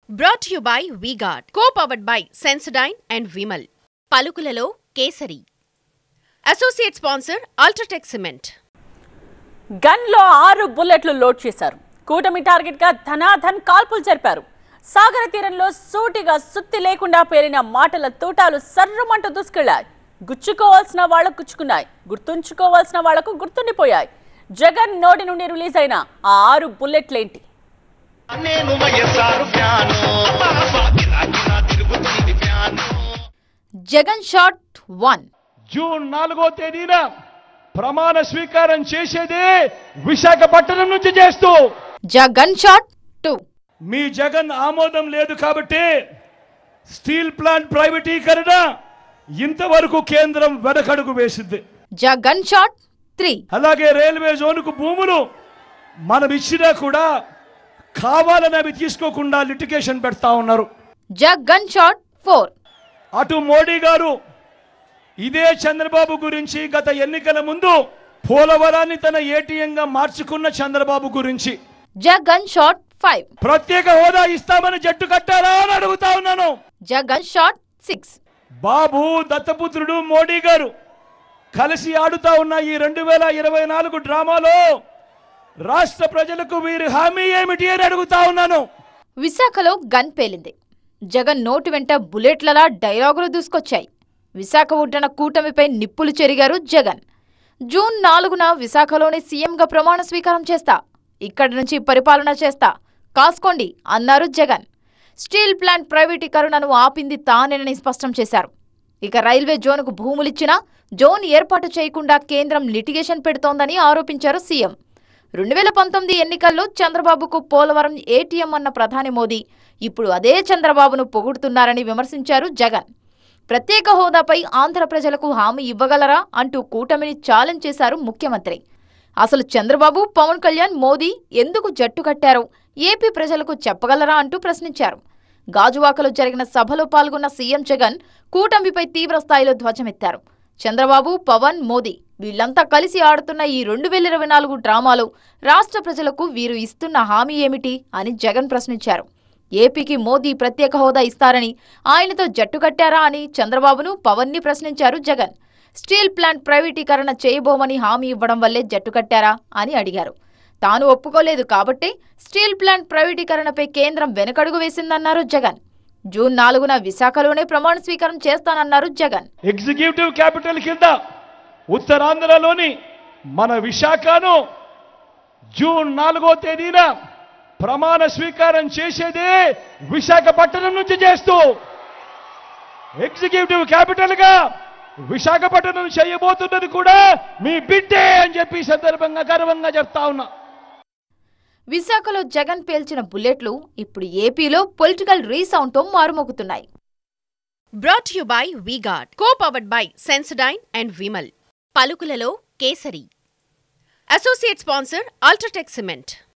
Brought to you by V-Guard, co-powered by Sensodyne and Vimal. పలుకులలో కేసరి. Associate sponsor UltraTech cement. గన్లో 6 బుల్లెట్లు load చేశారు. కూటమి టార్గెట్ గా ధనాధన్ కాల్పులు జరిపారు. సాగర తీరంలో సూటిగా సుత్తి లేకుండా పేలిన మాటల తూటాలు సర్రమంటూ దూసుకెళ్లాయి. గుచ్చుకోవాల్సిన వాళ్లకు గుచ్చుకున్నాయి, గుర్తుంచుకోవాల్సిన వాళ్లకు గుర్తుండిపోయాయి. జగన్ నోటి నుండి రిలీజ్ అయిన ఆ 6 బుల్లెట్లేంటి? జగన్ షాట్ 1. జూన్ 4వ తేదీన ప్రమాణ స్వీకారం చేసేదే విశాఖపట్నం నుంచి చేస్తూ. జగన్ షాట్ 2. మీ జగన్ ఆమోదం లేదు కాబట్టి స్టీల్ ప్లాంట్ ప్రైవేటీకరణ ఇంతవరకు కేంద్రం వెనకడుగు వేసింది. జగన్ షాట్ 3. అలాగే రైల్వే జోన్కు భూములు మనం ఇచ్చినా కూడా కావాలని అవి తీసుకోకుండా లిటిగేషన్ పెడతా ఉన్నారు. జగన్ షాట్ 4. అటు మోడీ గారు ఇదే చంద్రబాబు గురించి గత ఎన్నికల ముందు పోలవరాన్ని తన ఏటీఎంగా మార్చుకున్న చంద్రబాబు గురించి. జగన్ షాట్ 5. ప్రత్యేక హోదా ఇస్తామని జట్టు కట్టారా అని అడుగుతా ఉన్నాను. జగన్ షాట్ 6. బాబు దత్తపుత్రుడు మోడీ గారు కలిసి ఆడుతా ఉన్న ఈ 2024 డ్రామాలో రాష్ట్ర ప్రజలకు వీరి హామీ ఏమిటి అని అడుగుతా ఉన్నాను. విశాఖలో గన్ పేలింది. జగన్ నోటి వెంట బుల్లెట్లలా డైలాగులు దూసుకొచ్చాయి. విశాఖ ఒడ్డున కూటమిపై నిప్పులు చెరిగారు జగన్. జూన్ 4న విశాఖలోని సీఎంగా ప్రమాణ స్వీకారం చేస్తా, ఇక్కడి నుంచి పరిపాలన చేస్తా, కాసుకోండి అన్నారు జగన్. స్టీల్ ప్లాంట్ ప్రైవేటీకరణను ఆపింది తానేనని స్పష్టం చేశారు. ఇక రైల్వే జోన్కు భూములిచ్చినా జోన్ ఏర్పాటు చేయకుండా కేంద్రం లిటిగేషన్ పెడుతోందని ఆరోపించారు సీఎం. 2019 ఎన్నికల్లో చంద్రబాబుకు పోలవరం ఏటీఎం అన్న ప్రధాని మోదీ ఇప్పుడు అదే చంద్రబాబును పొగుడుతున్నారని విమర్శించారు జగన్. ప్రత్యేక హోదాపై ఆంధ్ర ప్రజలకు హామీ ఇవ్వగలరా అంటూ కూటమిని ఛాలెంజ్ చేశారు ముఖ్యమంత్రి. అసలు చంద్రబాబు, పవన్ కళ్యాణ్, మోదీ ఎందుకు జట్టు కట్టారో ఏపీ ప్రజలకు చెప్పగలరా అంటూ ప్రశ్నించారు. గాజువాకలో జరిగిన సభలో పాల్గొన్న సీఎం జగన్ కూటమిపై తీవ్రస్థాయిలో ధ్వజమెత్తారు. చంద్రబాబు, పవన్, మోదీ వీళ్లంతా కలిసి ఆడుతున్న ఈ 2024 డ్రామాలో రాష్ట్ర ప్రజలకు వీరు ఇస్తున్న హామీ ఏమిటి అని జగన్ ప్రశ్నించారు. ఏపీకి మోదీ ప్రత్యేక హోదా ఇస్తారని, ఆయనతో జట్టు కట్టారా అని చంద్రబాబును, పవన్ని ప్రశ్నించారు జగన్. స్టీల్ ప్లాంట్ ప్రైవేటీకరణ చేయబోమని హామీ ఇవ్వడం వల్లే జట్టు కట్టారా అని అడిగారు. తాను ఒప్పుకోలేదు కాబట్టే స్టీల్ ప్లాంట్ ప్రైవేటీకరణపై కేంద్రం వెనకడుగు వేసిందన్నారు జగన్. జూన్ 4న విశాఖలోనే ప్రమాణ స్వీకారం చేస్తానన్నారు జగన్. ఎగ్జిక్యూటివ్ క్యాపిటల్ కింద ఉత్తరాంధ్రలోని మన విశాఖను జూన్ 4వ తేదీన ప్రమాణ స్వీకారం చేసేదే విశాఖపట్నం నుంచి చేస్తూ ఎగ్జిక్యూటివ్ క్యాపిటల్ గా విశాఖపట్నం చేయబోతున్నది కూడా మీ బిడ్డే అని చెప్పి సందర్భంగా గర్వంగా చెప్తా ఉన్నా. విశాఖలో జగన్ పేల్చిన బుల్లెట్లు ఇప్పుడు ఏపీలో political రీసౌండ్తో మారుమోగుతున్నాయి. Brought to you by V-Guard, co-powered by Sensodyne and Vimal. పలుకులలో కేసరి. Associate sponsor UltraTech cement.